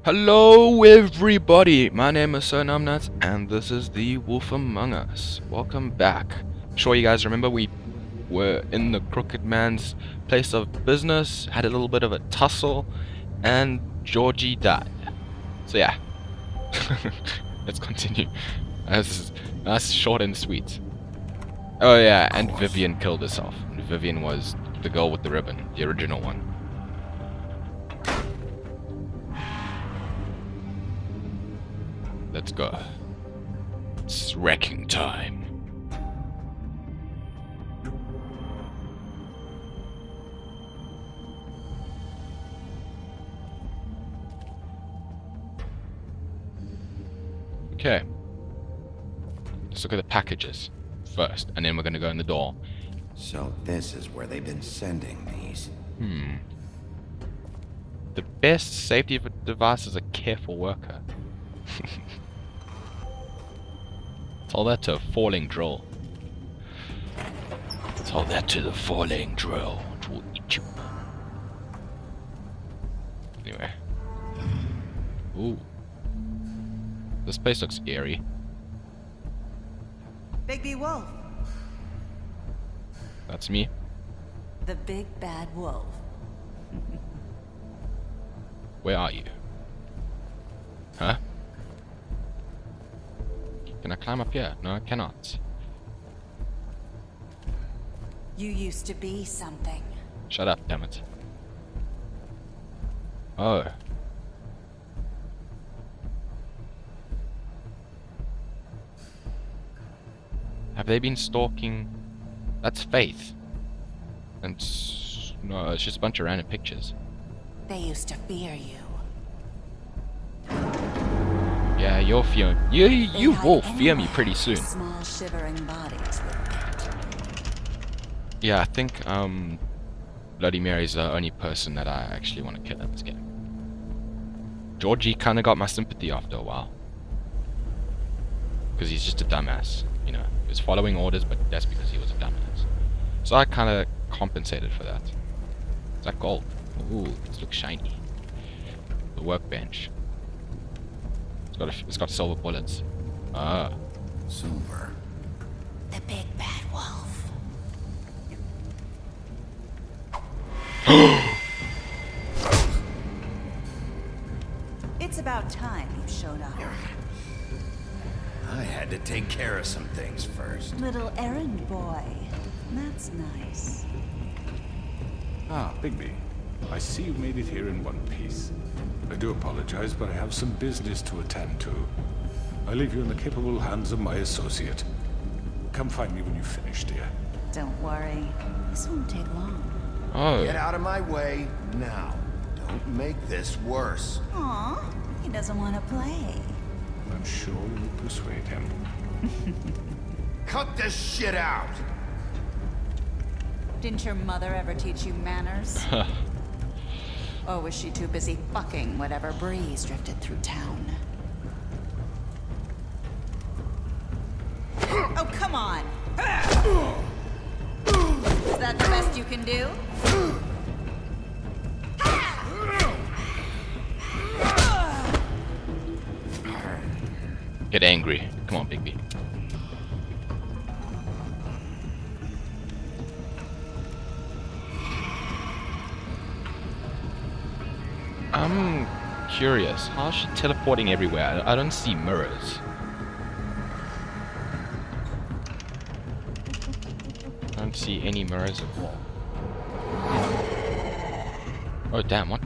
Hello everybody, my name is Sir Numbnuts and this is the Wolf Among Us. Welcome back. I'm sure you guys remember we were in the crooked man's place of business, had a little bit of a tussle, and Georgie died. So yeah, let's continue. That's short and sweet. Oh yeah, and Vivian killed herself. And Vivian was the girl with the ribbon, the original one. Let's go. It's wrecking time. Okay. Let's look at the packages first, and then we're gonna go in the door. So this is where they've been sending these. The best safety device is a careful worker. Tell that to a falling drill. Tell that to the falling drill. It will eat you. Anyway. Ooh. This place looks eerie. Bigby Wolf. That's me. The big bad wolf. Where are you? Huh? Can I climb up here? No, I cannot. You used to be something. Shut up, damn it. Oh. Have they been stalking? That's Faith. And no, it's just a bunch of random pictures. They used to fear you. Yeah, you'll fear. You will fear me pretty soon. Small shivering bodies would get. Yeah, I think Bloody Mary's the only person that I actually want to kill in this game. Georgie kind of got my sympathy after a while, because he's just a dumbass. You know, he was following orders, but that's because he was a dumbass. So I kind of compensated for that. It's like gold. Ooh, it looks shiny. The workbench. It's got silver bullets. Ah. Silver. The big bad wolf. It's about time you showed up. I had to take care of some things first. Little errand boy. That's nice. Ah, Bigby. I see you made it here in one piece. I do apologize, but I have some business to attend to. I leave you in the capable hands of my associate. Come find me when you've finished, dear. Don't worry. This won't take long. Oh. Get out of my way now. Don't make this worse. Aw, he doesn't want to play. I'm sure you'll persuade him. Cut this shit out! Didn't your mother ever teach you manners? Or was she too busy fucking whatever breeze drifted through town? Oh, come on! Is that the best you can do? Get angry. Come on, Bigby. I'm curious. How is she teleporting everywhere? I don't see mirrors. I don't see any mirrors at all. Oh damn, what?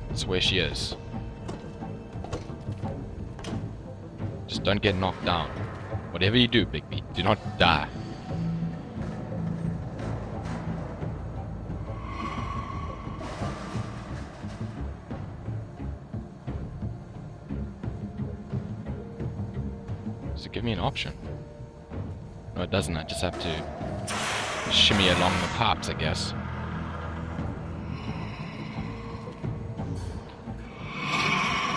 That's where she is. Just don't get knocked down. Whatever you do, Bigby, do not die. Does it give me an option? No, it doesn't. I just have to shimmy along the pipes, I guess.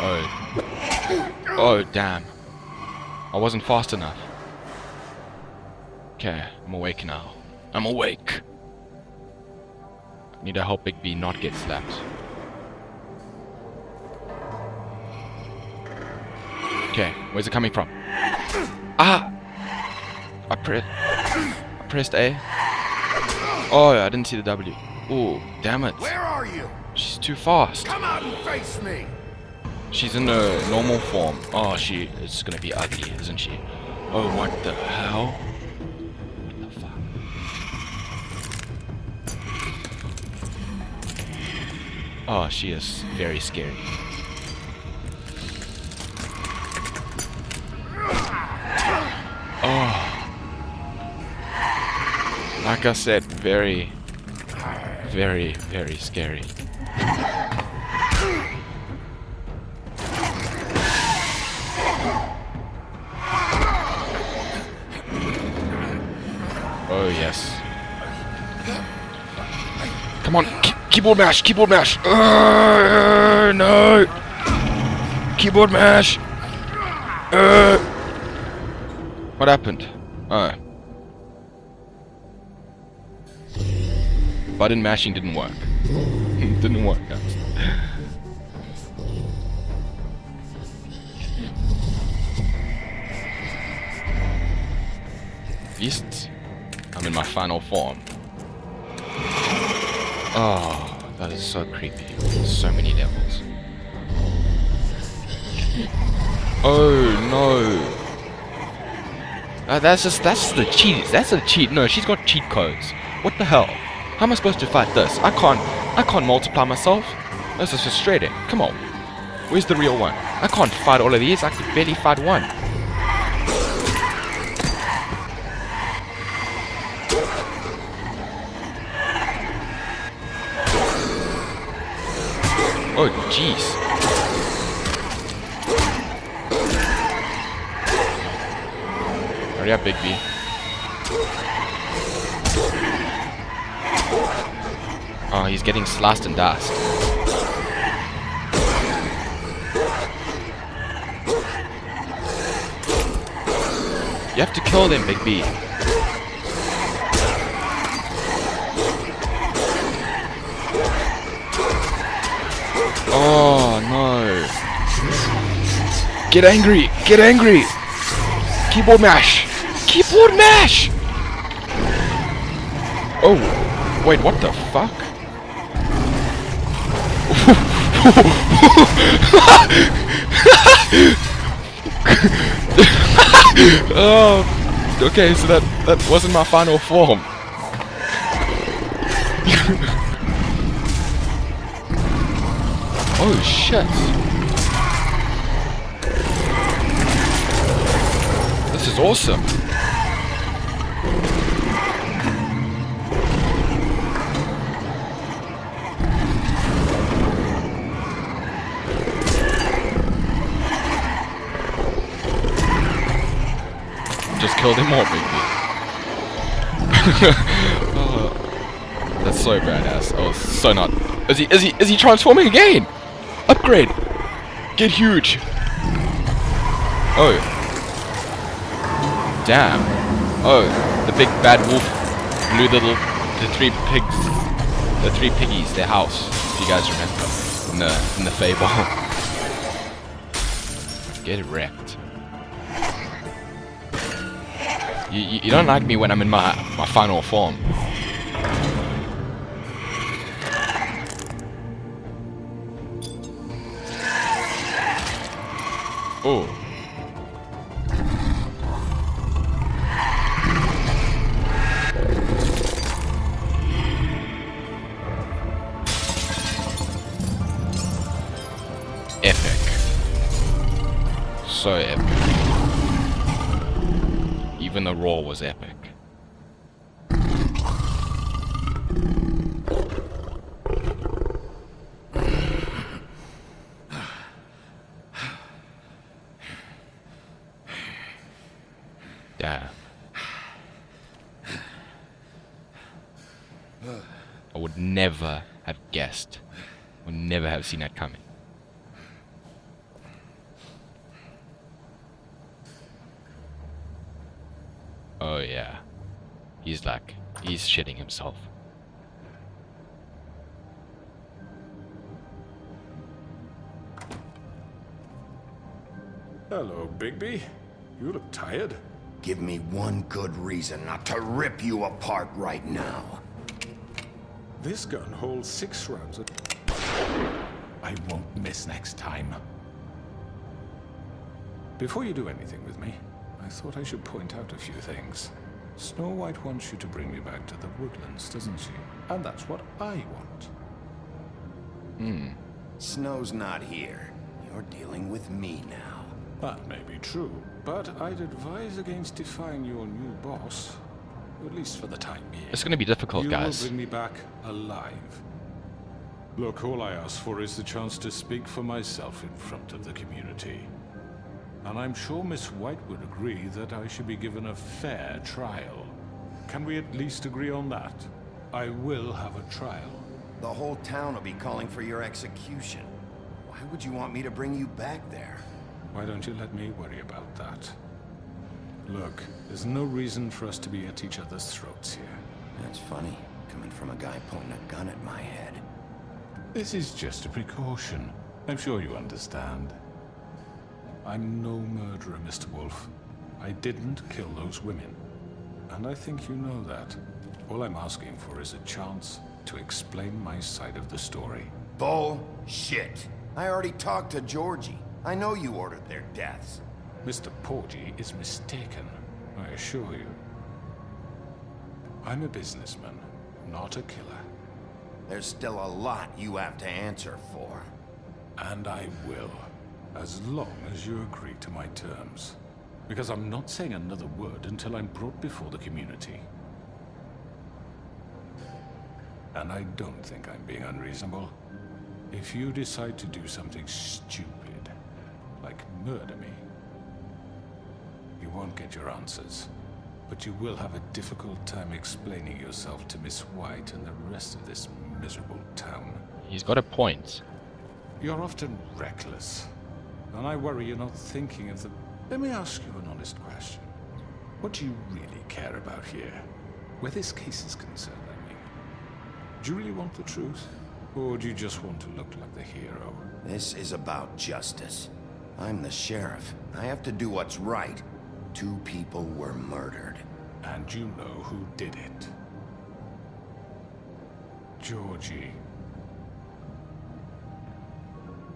Oh. Oh, damn. I wasn't fast enough. Okay, I'm awake now. I'm awake. Need to help Bigby not get slapped. Okay, where's it coming from? Ah! I pressed A. Oh, I didn't see the W. Oh, damn it. Where are you? She's too fast. Come out and face me! She's in a normal form. Oh, she is gonna be ugly, isn't she? Oh, what the hell? What the fuck? Oh, she is very scary. Oh. Like I said, very, very, very scary. Oh, yes. Come on, keyboard mash, keyboard mash. No. Keyboard mash. What happened? Oh. Button mashing didn't work. Didn't work, guys. At least I'm in my final form. Oh, that is so creepy. So many levels. Oh no. That's the cheat. That's a cheat. No, she's got cheat codes. What the hell? How am I supposed to fight this? I can't multiply myself. This is frustrating. Come on. Where's the real one? I can't fight all of these. I could barely fight one. Oh, jeez. Hurry up, Bigby. Oh, he's getting sliced and diced. You have to kill them, Bigby. Oh no. Get angry! Get angry! Keyboard mash! Keyboard mash! Oh, wait, what the fuck? Oh, okay, so that wasn't my final form. Oh shit. This is awesome. Just kill them all, Bigby. Oh, that's so badass. Oh, so not. Is he transforming again? Upgrade. Get huge. Oh. Damn. Oh, the big bad wolf blew the three pigs, the three piggies, their house. If you guys remember in the Fable. Get wrecked. You don't like me when I'm in my final form. Oh. Epic. So epic. Even the roar was epic. Damn. I would never have guessed. Would never have seen that coming. Oh yeah. He's shitting himself. Hello, Bigby. You look tired. Give me one good reason not to rip you apart right now. This gun holds 6 rounds. I won't miss next time. Before you do anything with me, I thought I should point out a few things. Snow White wants you to bring me back to the woodlands, doesn't she? And that's what I want. Snow's not here. You're dealing with me now. That may be true, but I'd advise against defying your new boss, at least for the time being. It's gonna be difficult, You guys. will bring me back alive. Look, all I ask for is the chance to speak for myself in front of the community. And I'm sure Miss White would agree that I should be given a fair trial. Can we at least agree on that? I will have a trial. The whole town will be calling for your execution. Why would you want me to bring you back there? Why don't you let me worry about that? Look, there's no reason for us to be at each other's throats here. That's funny, coming from a guy pointing a gun at my head. This is just a precaution. I'm sure you understand. I'm no murderer, Mr. Wolf. I didn't kill those women. And I think you know that. All I'm asking for is a chance to explain my side of the story. Bullshit. I already talked to Georgie. I know you ordered their deaths. Mr. Porgy is mistaken, I assure you. I'm a businessman, not a killer. There's still a lot you have to answer for. And I will, as long as you agree to my terms. Because I'm not saying another word until I'm brought before the community. And I don't think I'm being unreasonable. If you decide to do something stupid, like murder me, you won't get your answers. But you will have a difficult time explaining yourself to Miss White and the rest of this miserable town. He's got a point. You're often reckless, and I worry you're not thinking of the... Let me ask you an honest question. What do you really care about here? Where this case is concerned, I mean. Do you really want the truth? Or do you just want to look like the hero? This is about justice. I'm the sheriff. I have to do what's right. 2 people were murdered. And you know who did it. Georgie.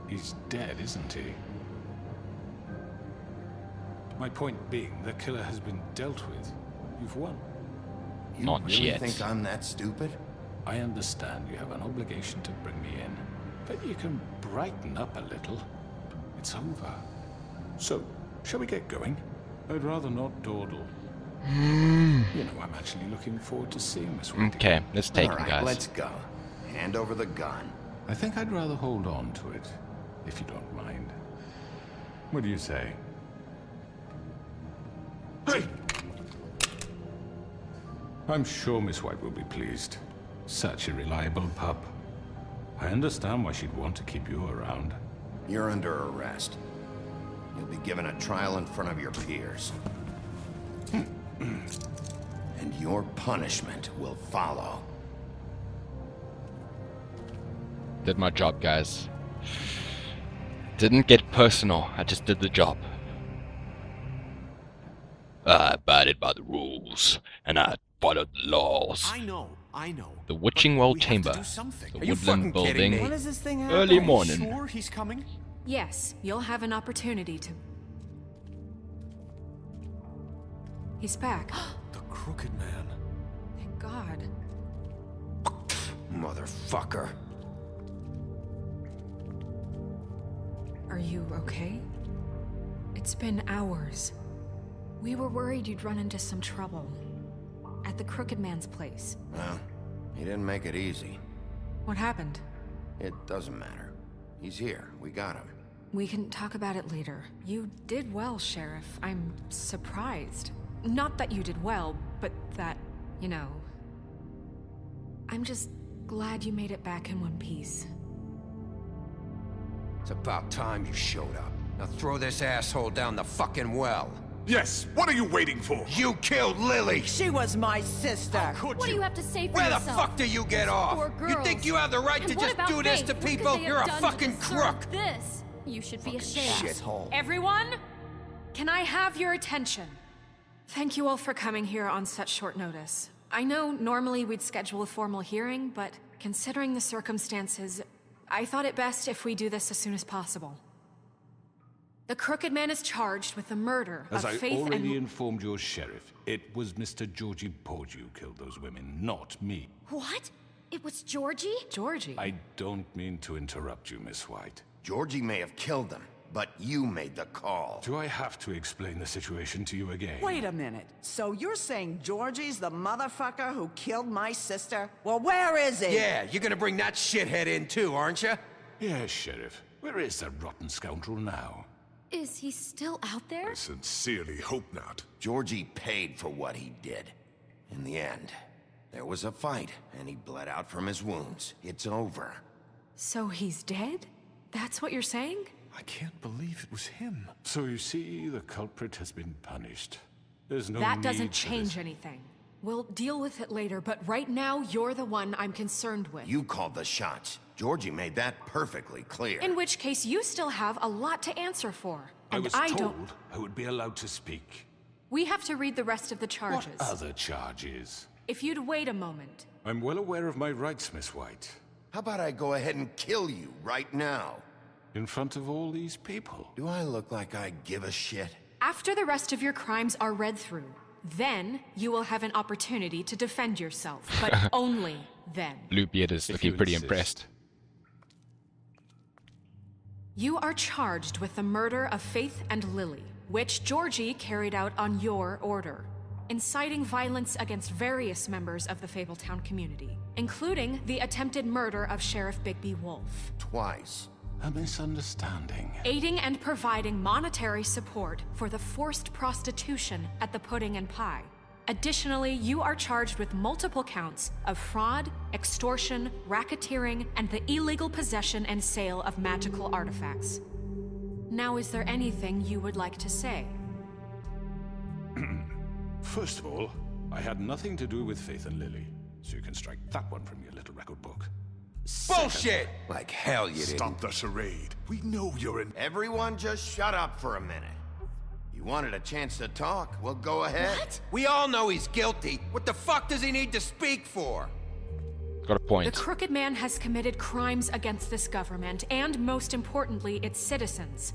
He's dead, isn't he? My point being, the killer has been dealt with. You've won. You Not really yet. think I'm that stupid? I understand you have an obligation to bring me in, but you can brighten up a little. It's over. So, shall we get going? I'd rather not dawdle. You know, I'm actually looking forward to seeing Miss White. Okay, let's take All him, right, guys. let's go. Hand over the gun. I think I'd rather hold on to it, if you don't mind. What do you say? Hey! I'm sure Miss White will be pleased. Such a reliable pup. I understand why she'd want to keep you around. You're under arrest. You'll be given a trial in front of your peers. And your punishment will follow. Did my job, guys. Didn't get personal. I just did the job. I abided by the rules, and I followed the laws. I know. The Witching Well We have to Chamber. do something. The Are you fucking Woodland kidding me? Building. When is this thing Early happening? morning. Sure he's coming? Yes, you'll have an opportunity to... He's back. The Crooked Man. Thank God. Motherfucker. Are you okay? It's been hours. We were worried you'd run into some trouble. At the Crooked Man's place. Well, he didn't make it easy. What happened? It doesn't matter. He's here. We got him. We can talk about it later. You did well, Sheriff. I'm surprised. Not that you did well, but that, you know... I'm just glad you made it back in one piece. It's about time you showed up. Now throw this asshole down the fucking well. Yes, what are you waiting for? You killed Lily! She was my sister. Could What do you? you have to say for Where the yourself? fuck do you get off? Poor You girls. think you have the right And to what just about do this Faith? to What could people? they You're have a done to fucking deserve crook! This. You should be ashamed. Shithole. Everyone, can I have your attention? Thank you all for coming here on such short notice. I know normally we'd schedule a formal hearing, but considering the circumstances, I thought it best if we do this as soon as possible. The Crooked Man is charged with the murder As of I Faith already and... informed your sheriff, it was Mr. Georgie Porgy who killed those women, not me. What? It was Georgie? Georgie? I don't mean to interrupt you, Miss White. Georgie may have killed them, but you made the call. Do I have to explain the situation to you again? Wait a minute. So you're saying Georgie's the motherfucker who killed my sister? Well, where is he? Yeah, you're gonna bring that shithead in too, aren't you? Yes, Sheriff. Where is that rotten scoundrel now? Is he still out there? I sincerely hope not. Georgie paid for what he did. In the end, there was a fight, and he bled out from his wounds. It's over. So he's dead? That's what you're saying? I can't believe it was him. So you see, the culprit has been punished. There's no That need doesn't for change this. anything. We'll deal with it later, but right now, you're the one I'm concerned with. You called the shots. Georgie made that perfectly clear. In which case, you still have a lot to answer for. I And was I told don't... I would be allowed to speak. We have to read the rest of the charges. What other charges? If you'd wait a moment. I'm well aware of my rights, Miss White. How about I go ahead and kill you right now? In front of all these people. Do I look like I give a shit? After the rest of your crimes are read through, then you will have an opportunity to defend yourself, but only then. Bluebeard is If looking you pretty insist. impressed. You are charged with the murder of Faith and Lily, which Georgie carried out on your order, inciting violence against various members of the Fabletown community, including the attempted murder of Sheriff Bigby Wolf. Twice. A misunderstanding. Aiding and providing monetary support for the forced prostitution at the Pudding and Pie. Additionally, you are charged with multiple counts of fraud, extortion, racketeering, and the illegal possession and sale of magical artifacts. Now, is there anything you would like to say? First of all, I had nothing to do with Faith and Lily, so you can strike that one from your little record book. Bullshit! Like hell you didn't. Stop the charade. We know you're in. Everyone just shut up for a minute. You wanted a chance to talk? Well, go ahead. What? We all know he's guilty. What the fuck does he need to speak for? Got a The point. Crooked Man has committed crimes against this government and, most importantly, its citizens.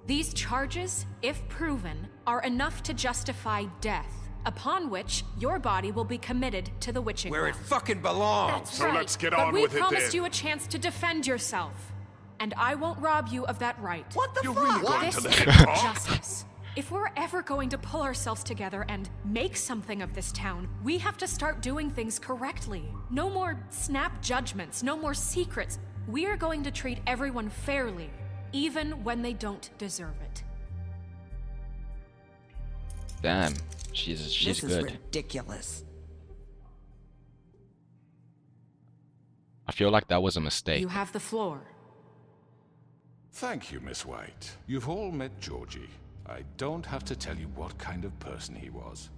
These charges, if proven, are enough to justify death, upon which your body will be committed to the witching Where it well. fucking belongs. That's So right. let's get but on we with it promised then. you a chance to defend yourself, and I won't rob you of that right. What the You're fuck? really going This to the is head talk? justice. If we're ever going to pull ourselves together and make something of this town, we have to start doing things correctly. No more snap judgments, no more secrets. We are going to treat everyone fairly, even when they don't deserve it. Damn, she's This is good. ridiculous. I feel like that was a mistake. You have the floor. Thank you, Miss White. You've all met Georgie. I don't have to tell you what kind of person he was.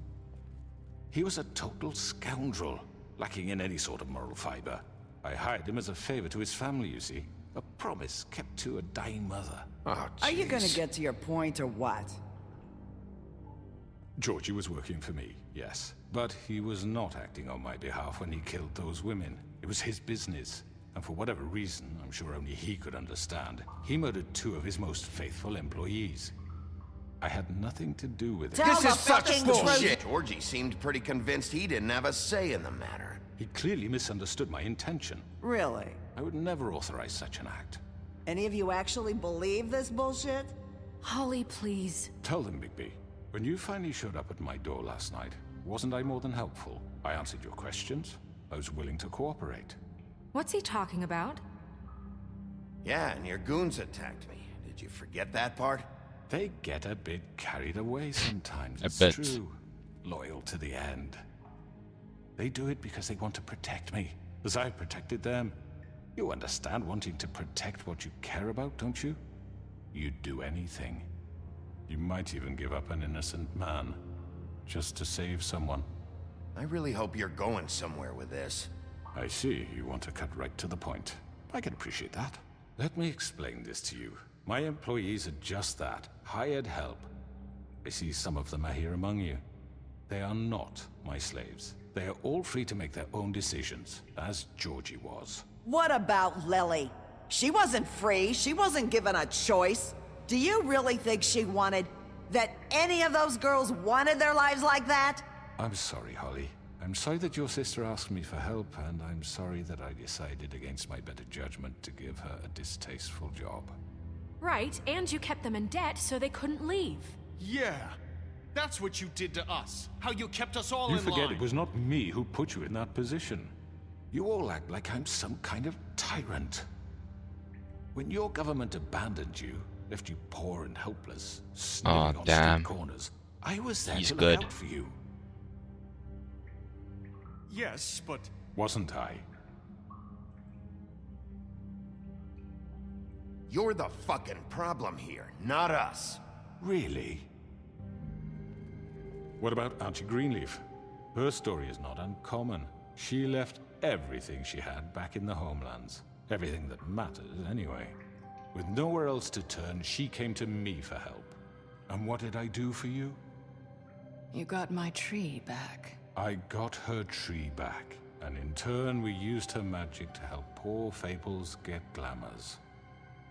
He was a total scoundrel, lacking in any sort of moral fiber. I hired him as a favor to his family, you see. A promise kept to a dying mother. Oh, Are you gonna jeez. get to your point or what? Georgie was working for me, yes. But he was not acting on my behalf when he killed those women. It was his business. And for whatever reason, I'm sure only he could understand, he murdered 2 of his most faithful employees. I had nothing to do with it. Tell This the is such fucking bullshit. Georgie seemed pretty convinced he didn't have a say in the matter. He clearly misunderstood my intention. Really? I would never authorize such an act. Any of you actually believe this bullshit? Holly, please. Tell them, Bigby. When you finally showed up at my door last night, wasn't I more than helpful? I answered your questions. I was willing to cooperate. What's he talking about? Yeah, and your goons attacked me. Did you forget that part? They get a bit carried away sometimes, A it's bit. true. Loyal to the end. They do it because they want to protect me, as I've protected them. You understand wanting to protect what you care about, don't you? You'd do anything. You might even give up an innocent man, just to save someone. I really hope you're going somewhere with this. I see you want to cut right to the point. I can appreciate that. Let me explain this to you. My employees are just that, hired help. I see some of them are here among you. They are not my slaves. They are all free to make their own decisions, as Georgie was. What about Lily? She wasn't free. She wasn't given a choice. Do you really think she wanted... that any of those girls wanted their lives like that? I'm sorry, Holly. I'm sorry that your sister asked me for help, and I'm sorry that I decided against my better judgment to give her a distasteful job. Right, and you kept them in debt so they couldn't leave. Yeah. That's what you did to us. How you kept us all You in forget line. it was not me who put you in that position. You all act like I'm some kind of tyrant. When your government abandoned you, left you poor and helpless, sniveling on damn. street corners, I was there He's to good. look out for you. Yes, but... Wasn't I? You're the fucking problem here, not us. Really? What about Auntie Greenleaf? Her story is not uncommon. She left everything she had back in the homelands. Everything that matters, anyway. With nowhere else to turn, she came to me for help. And what did I do for you? You got my tree back. I got her tree back, and in turn we used her magic to help poor Fables get glamours.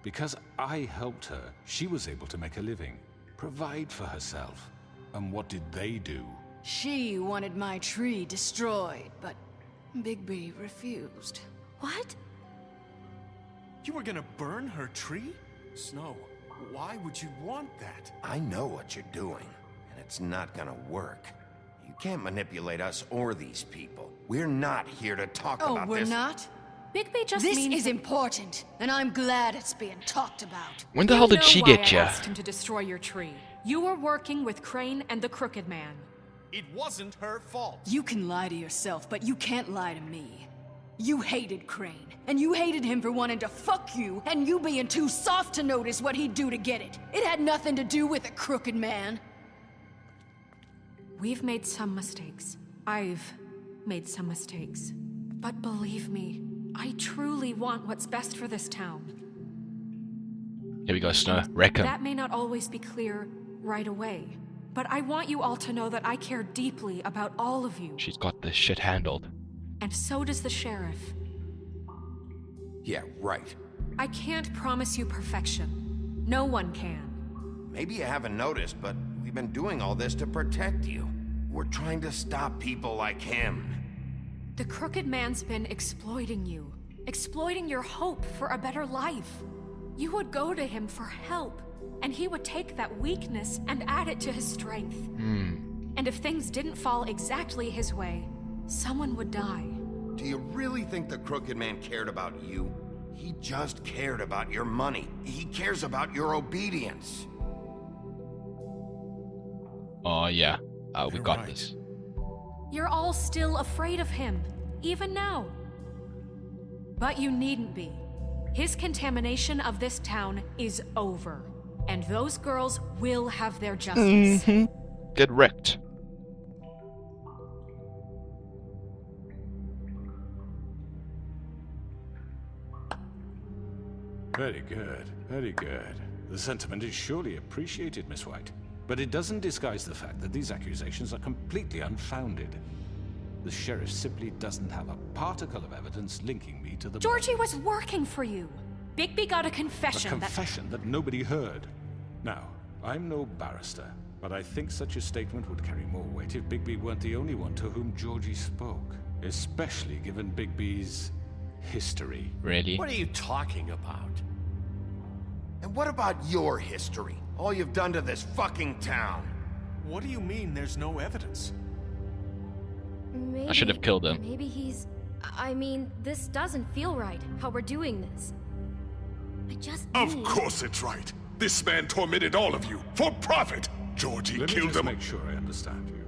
Because I helped her, she was able to make a living, provide for herself. And what did they do? She wanted my tree destroyed, but Bigby refused. What? You were gonna burn her tree? Snow, why would you want that? I know what you're doing, and it's not gonna work. You can't manipulate us or these people. We're not here to talk about Oh, this. we're not? Bigby just This means is important, and I'm glad it's being talked about. When the hell did she get you? ya? I asked him to destroy your tree. You were working with Crane and the Crooked Man. It wasn't her fault. You can lie to yourself, but you can't lie to me. You hated Crane, and you hated him for wanting to fuck you, and you being too soft to notice what he'd do to get it. It had nothing to do with a Crooked Man. We've made some mistakes. I've made some mistakes. But believe me, I truly want what's best for this town. Here we go, Snow. Wreck him. That may not always be clear right away, but I want you all to know that I care deeply about all of you. She's got this shit handled. And so does the sheriff. Yeah, right. I can't promise you perfection. No one can. Maybe you haven't noticed, but we've been doing all this to protect you. We're trying to stop people like him. The Crooked Man's been exploiting you, exploiting your hope for a better life. You would go to him for help, and he would take that weakness and add it to his strength. And if things didn't fall exactly his way, someone would die. Do you really think the Crooked Man cared about you? He just cared about your money. He cares about your obedience. Oh, yeah. We You're got right. this. You're all still afraid of him, even now. But you needn't be. His contamination of this town is over, and those girls will have their justice. Get wrecked. Very good, very good. The sentiment is surely appreciated, Miss White. But it doesn't disguise the fact that these accusations are completely unfounded. The sheriff simply doesn't have a particle of evidence linking me to the... Georgie was working for you. Bigby got a confession A confession that nobody heard. Now, I'm no barrister, but I think such a statement would carry more weight if Bigby weren't the only one to whom Georgie spoke. Especially given Bigby's history. Really? What are you talking about? And what about your history? All you've done to this fucking town? What do you mean there's no evidence? Maybe, I should have killed him. Maybe he's... I mean, this doesn't feel right, how we're doing this. I just Of need... course it's right. This man tormented all of you for profit. Georgie Let me killed just him. make sure I understand you.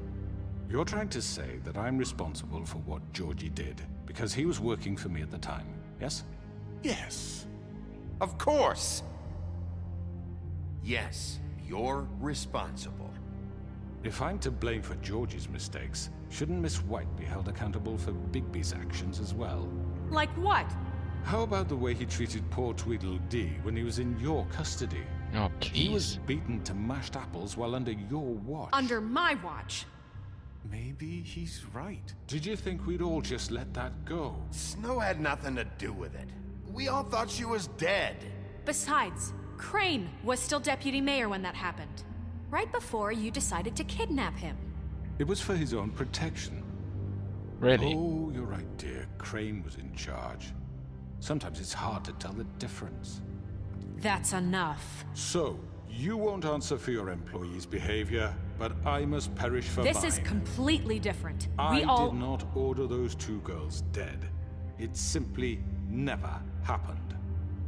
You're trying to say that I'm responsible for what Georgie did because he was working for me at the time, yes? Yes. Of course. Yes, you're responsible. If I'm to blame for Georgie's mistakes, shouldn't Miss White be held accountable for Bigby's actions as well? Like what? How about the way he treated poor Tweedledee when he was in your custody? Oh, He was please. beaten to mashed apples while under your watch. Under my watch. Maybe he's right. Did you think we'd all just let that go? Snow had nothing to do with it. We all thought she was dead. Besides, Crane was still deputy mayor when that happened. Right before you decided to kidnap him. It was for his own protection. Really? Oh, you're right, dear. Crane was in charge. Sometimes it's hard to tell the difference. That's enough. So, you won't answer for your employees' behavior, but I must perish for This mine. is completely different. I We all... did not order those two girls dead. It simply never happened.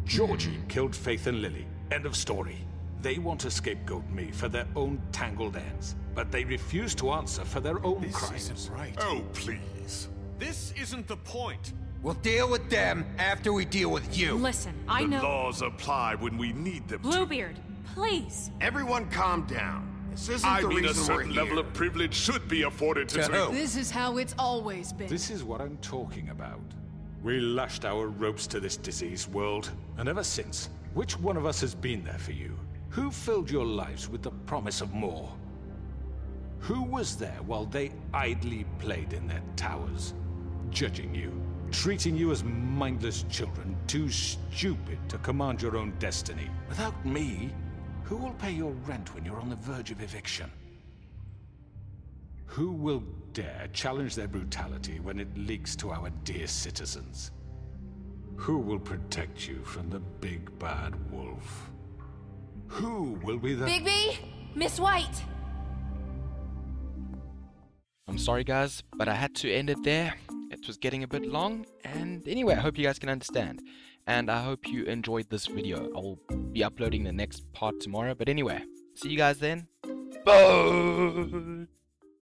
Georgie killed Faith and Lily. End of story. They want to scapegoat me for their own tangled ends, but they refuse to answer for their own This crimes. isn't right. Oh, please. This isn't the point. We'll deal with them after we deal with you. Listen, I The know... laws apply when we need them to. Bluebeard, please. Everyone calm down. This isn't I the mean, a reason we're certain here. level of privilege should be afforded to To who? This is how it's always been. This is what I'm talking about. We lashed our ropes to this diseased world, and ever since, which one of us has been there for you? Who filled your lives with the promise of more? Who was there while they idly played in their towers, judging you, treating you as mindless children, too stupid to command your own destiny? Without me, who will pay your rent when you're on the verge of eviction? Who will dare challenge their brutality when it leaks to our dear citizens? Who will protect you from the big bad wolf? Who will be the... Bigby! Miss White! I'm sorry guys, but I had to end it there. It was getting a bit long, and anyway, I hope you guys can understand. And I hope you enjoyed this video. I will be uploading the next part tomorrow, but anyway, see you guys then. Bye!